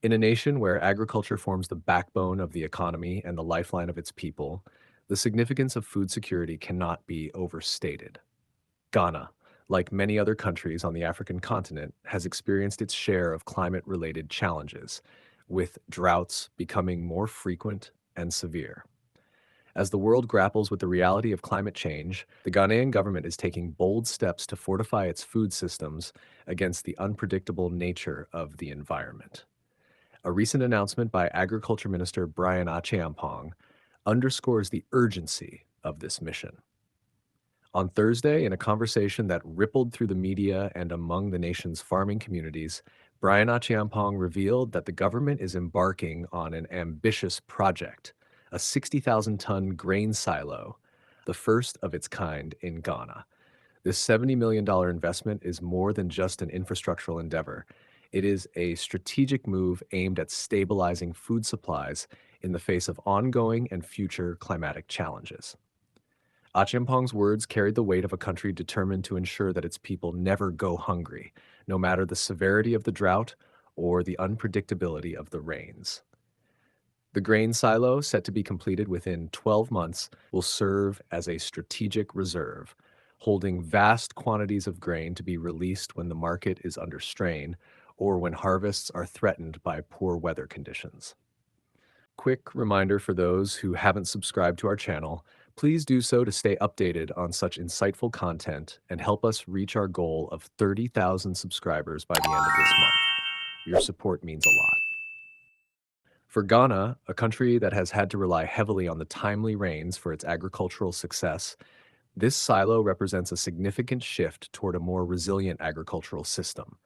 In a nation where agriculture forms the backbone of the economy and the lifeline of its people, the significance of food security cannot be overstated. Ghana, like many other countries on the African continent, has experienced its share of climate related challenges, with droughts becoming more frequent and severe. As the world grapples with the reality of climate change, the Ghanaian government is taking bold steps to fortify its food systems against the unpredictable nature of the environment. A recent announcement by Agriculture Minister Bryan Acheampong underscores the urgency of this mission. On Thursday, in a conversation that rippled through the media and among the nation's farming communities, Bryan Acheampong revealed that the government is embarking on an ambitious project, a 60,000-ton grain silo, the first of its kind in Ghana. This $70 million investment is more than just an infrastructural endeavor. It is a strategic move aimed at stabilizing food supplies in the face of ongoing and future climatic challenges. Acheampong's words carried the weight of a country determined to ensure that its people never go hungry, no matter the severity of the drought or the unpredictability of the rains. The grain silo, set to be completed within 12 months, will serve as a strategic reserve, holding vast quantities of grain to be released when the market is under strain or when harvests are threatened by poor weather conditions. Quick reminder for those who haven't subscribed to our channel, please do so to stay updated on such insightful content and help us reach our goal of 30,000 subscribers by the end of this month. Your support means a lot. For Ghana, a country that has had to rely heavily on the timely rains for its agricultural success, this silo represents a significant shift toward a more resilient agricultural system.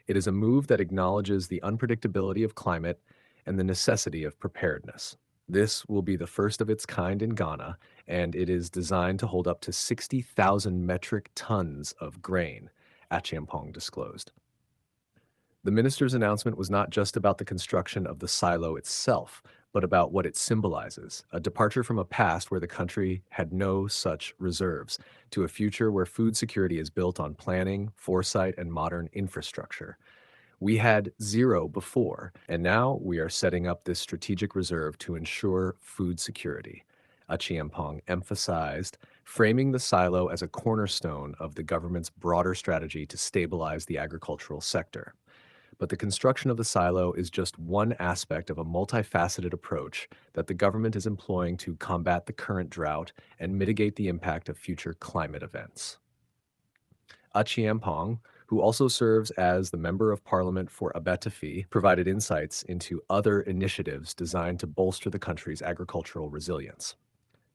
It is a move that acknowledges the unpredictability of climate and the necessity of preparedness. This will be the first of its kind in Ghana, and it is designed to hold up to 60,000 metric tons of grain, Acheampong disclosed. The minister's announcement was not just about the construction of the silo itself, but about what it symbolizes, a departure from a past where the country had no such reserves, to a future where food security is built on planning, foresight, and modern infrastructure. We had zero before, and now we are setting up this strategic reserve to ensure food security, Acheampong emphasized, framing the silo as a cornerstone of the government's broader strategy to stabilize the agricultural sector. But the construction of the silo is just one aspect of a multifaceted approach that the government is employing to combat the current drought and mitigate the impact of future climate events. Acheampong, who also serves as the Member of Parliament for Abetifi, provided insights into other initiatives designed to bolster the country's agricultural resilience.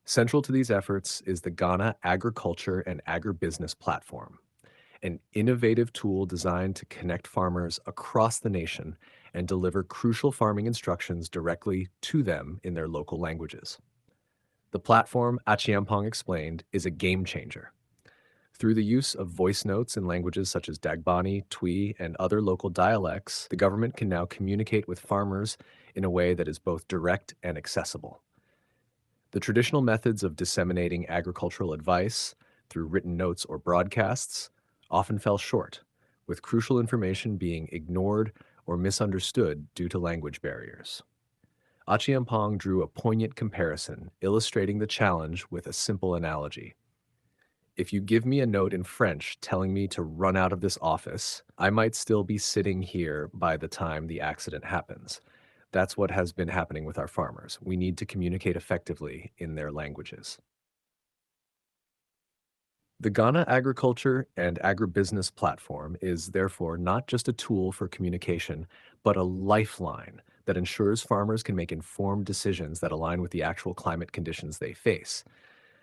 Central to these efforts is the Ghana Agriculture and Agribusiness Platform, an innovative tool designed to connect farmers across the nation and deliver crucial farming instructions directly to them in their local languages. The platform, Acheampong explained, is a game changer. Through the use of voice notes in languages such as Dagbani, Twi, and other local dialects, the government can now communicate with farmers in a way that is both direct and accessible. The traditional methods of disseminating agricultural advice through written notes or broadcasts often fell short, with crucial information being ignored or misunderstood due to language barriers. Acheampong drew a poignant comparison, illustrating the challenge with a simple analogy. If you give me a note in French telling me to run out of this office, I might still be sitting here by the time the accident happens. That's what has been happening with our farmers. We need to communicate effectively in their languages. The Ghana Agriculture and Agribusiness Platform is therefore not just a tool for communication, but a lifeline that ensures farmers can make informed decisions that align with the actual climate conditions they face.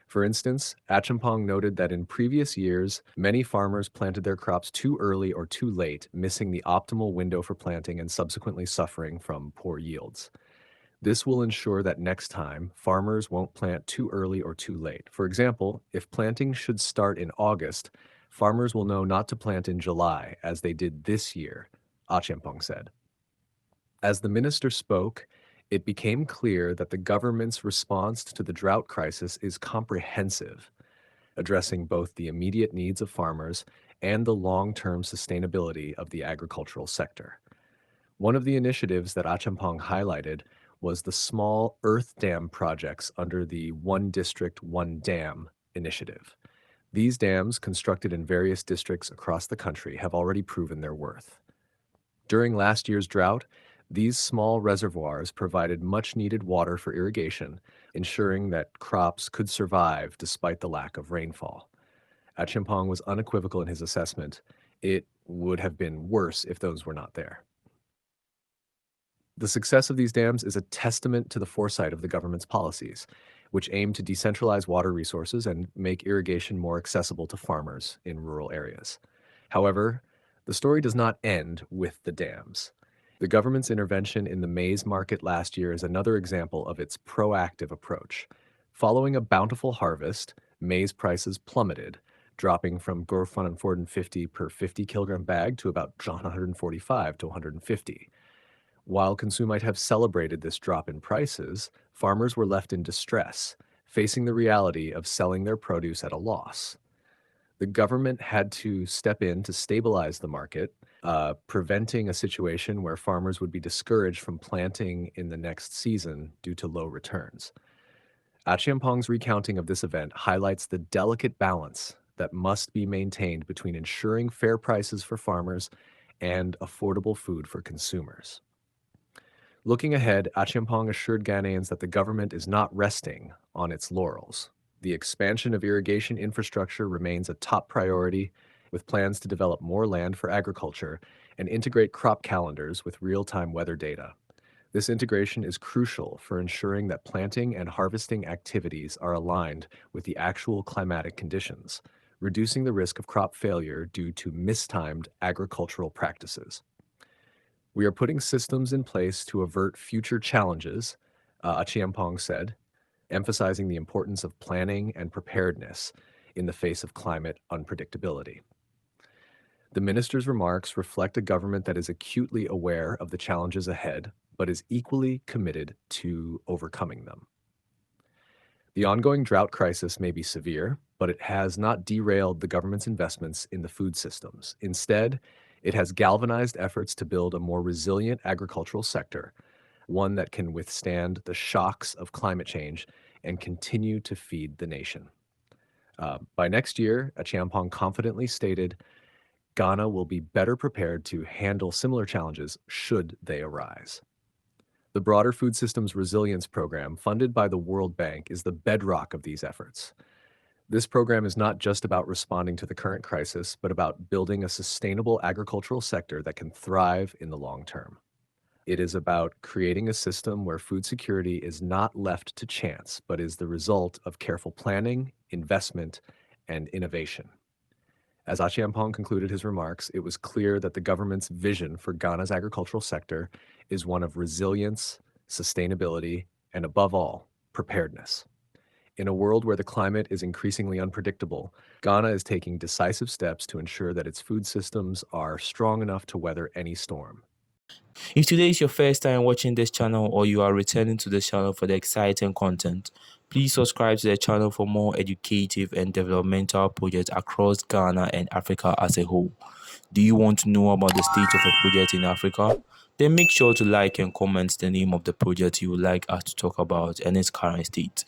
For instance, Acheampong noted that in previous years, many farmers planted their crops too early or too late, missing the optimal window for planting and subsequently suffering from poor yields. This will ensure that next time, farmers won't plant too early or too late. For example, if planting should start in August, farmers will know not to plant in July, as they did this year, Acheampong said. As the minister spoke, it became clear that the government's response to the drought crisis is comprehensive, addressing both the immediate needs of farmers and the long-term sustainability of the agricultural sector. One of the initiatives that Acheampong highlighted was the small earth dam projects under the One District, One Dam initiative. These dams, constructed in various districts across the country, have already proven their worth. During last year's drought, these small reservoirs provided much needed water for irrigation, ensuring that crops could survive despite the lack of rainfall. Acheampong was unequivocal in his assessment. It would have been worse if those were not there. The success of these dams is a testament to the foresight of the government's policies, which aim to decentralize water resources and make irrigation more accessible to farmers in rural areas. However, the story does not end with the dams. The government's intervention in the maize market last year is another example of its proactive approach. Following a bountiful harvest, maize prices plummeted, dropping from 450 per 50 kilogram bag to about 145 to 150. While Consum might have celebrated this drop in prices, farmers were left in distress, facing the reality of selling their produce at a loss. The government had to step in to stabilize the market, preventing a situation where farmers would be discouraged from planting in the next season due to low returns. Acheampong's recounting of this event highlights the delicate balance that must be maintained between ensuring fair prices for farmers and affordable food for consumers. Looking ahead, Acheampong assured Ghanaians that the government is not resting on its laurels. The expansion of irrigation infrastructure remains a top priority, with plans to develop more land for agriculture and integrate crop calendars with real-time weather data. This integration is crucial for ensuring that planting and harvesting activities are aligned with the actual climatic conditions, reducing the risk of crop failure due to mistimed agricultural practices. We are putting systems in place to avert future challenges, Acheampong said, emphasizing the importance of planning and preparedness in the face of climate unpredictability. The minister's remarks reflect a government that is acutely aware of the challenges ahead, but is equally committed to overcoming them. The ongoing drought crisis may be severe, but it has not derailed the government's investments in the food systems. Instead, it has galvanized efforts to build a more resilient agricultural sector, one that can withstand the shocks of climate change and continue to feed the nation. By next year, Acheampong confidently stated, Ghana will be better prepared to handle similar challenges should they arise. The broader Food Systems Resilience Program, funded by the World Bank, is the bedrock of these efforts. This program is not just about responding to the current crisis, but about building a sustainable agricultural sector that can thrive in the long term. It is about creating a system where food security is not left to chance, but is the result of careful planning, investment, and innovation. As Acheampong concluded his remarks, it was clear that the government's vision for Ghana's agricultural sector is one of resilience, sustainability, and above all, preparedness. In a world where the climate is increasingly unpredictable, Ghana is taking decisive steps to ensure that its food systems are strong enough to weather any storm. If today is your first time watching this channel or you are returning to this channel for the exciting content, please subscribe to the channel for more educative and developmental projects across Ghana and Africa as a whole. Do you want to know about the state of a project in Africa? Then make sure to like and comment the name of the project you would like us to talk about and its current state.